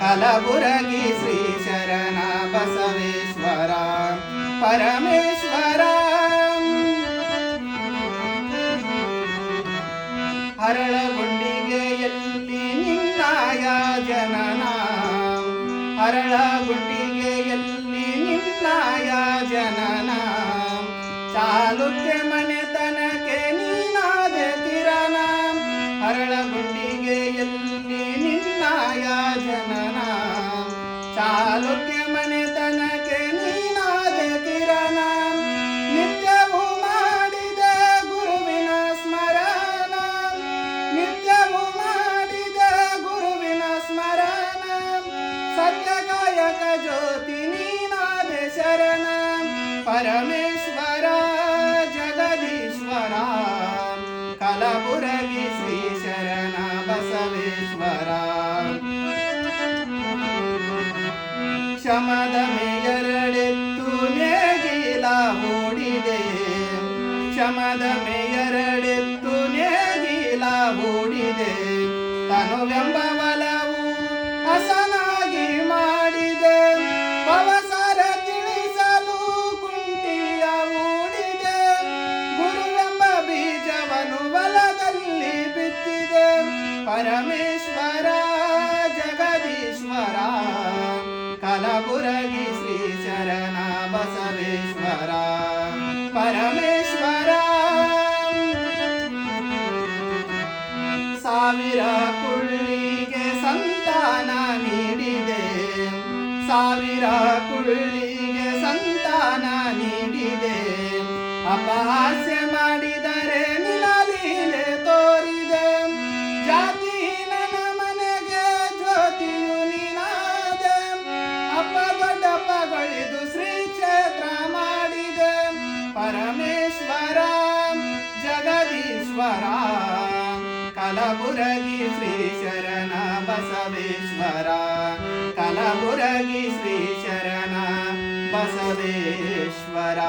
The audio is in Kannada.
ಕಲಬುರಗಿ ಶ್ರೀ ಶರಣ ಬಸವೇಶ್ವರ ಪರಮೇಶ್ವರ. ಹರಳಗುಂಡಿಗೆಯಲ್ಲಿ ನಿನ್ನಾಯ ಜನನ, ಹರಳಗುಂಡಿಗೆಯಲ್ಲಿ ನಿನ್ನಾಯ ಜನನ, ಚಾಲುಕ್ಯ ಮನೆತನಕ್ಕೆ ನೀನಾದ ಕಿರಣ. ಹರಳಗುಂಡಿಗೆಯಲ್ಲಿ ನಿನ್ನಾಯ ಜನನ, ಚಾಲುಕ್ಯ ಮನೆತನಕ್ಕೆ ನೀನಾದ ಕಿರಣ. ನಿತ್ಯವೂ ಮಾಡಿದ ಗುರುವಿನ ಸ್ಮರಣ, ನಿತ್ಯವೂ ಮಾಡಿದ ಗುರುವಿನ ಸ್ಮರಣ. ಸತ್ಯಗಾಯಕ ಜ್ಯೋತಿ ನೀನಾದ ಶರಣ ಪರಮೇಶ್ವರ ಜಗದೀಶ್ವರ. ಕಲಬುರಗಿ ಶ್ರೀ ಶರಣ ಬಸವೇಶ್ವರ. ಶಮದ ಮೇಯರಡೆತ್ತು ನೇಗಿಲ ಹೂಡಿದೆ, ಶಮದ ಮೇಯರಡೆತ್ತು ನೇಗಿಲ ಹೂಡಿದೆ. ತನುವೆಂಬ ಬಲವು ಹಸನಾಗಿ ಮಾಡಿದೆ, ಭವಸಾರ ತಿಳಿಸಲು ಕುಂಟಿಯ ಹೂಡಿದೆ. ಗುರುವೆಂಬ ಬೀಜವನ್ನು ಹೊಲದಲ್ಲಿ ಬಿತ್ತಿದೆ ಪರಮೇಶ್ವರ ಜಗದೀಶ್ವರ. ಕಲಬುರಗಿ ಶ್ರೀ ಶರಣ ಬಸವೇಶ್ವರ ಪರಮೇಶ್ವರ. ಸಾವಿರ ಕುಳ್ಳಿಗೆ ಸಂತಾನ ನೀಡಿದೆ, ಸಾವಿರ ಕುಳ್ಳಿಗೆ ಸಂತಾನ ನೀಡಿದೆ. ಅಪಹಾಸ್ಯ ಮಾಡಿದರೆ ನಿಲಲೀಲೆ ತೋರಿದೆ, ಜಾತಿಹೀನನ ಮನೆಗೆ ಜ್ಯೋತಿಯು ನೀನಾದೆ. ಅಪ್ಪ ದೊಡ್ಡಪ್ಪಗಳಿದು ಶ್ರೀ ಕ್ಷೇತ್ರ ಮಾಡಿದೆ ಪರಮೇಶ್ವರ ಜಗದೀಶ್ವರ. ಕಲಬುರಗಿ ಶ್ರೀ ಶರಣ ಬಸವೇಶ್ವರ, ಕಲಬುರಗಿ ಶ್ರೀ ಶರಣ ಬಸವೇಶ್ವರ.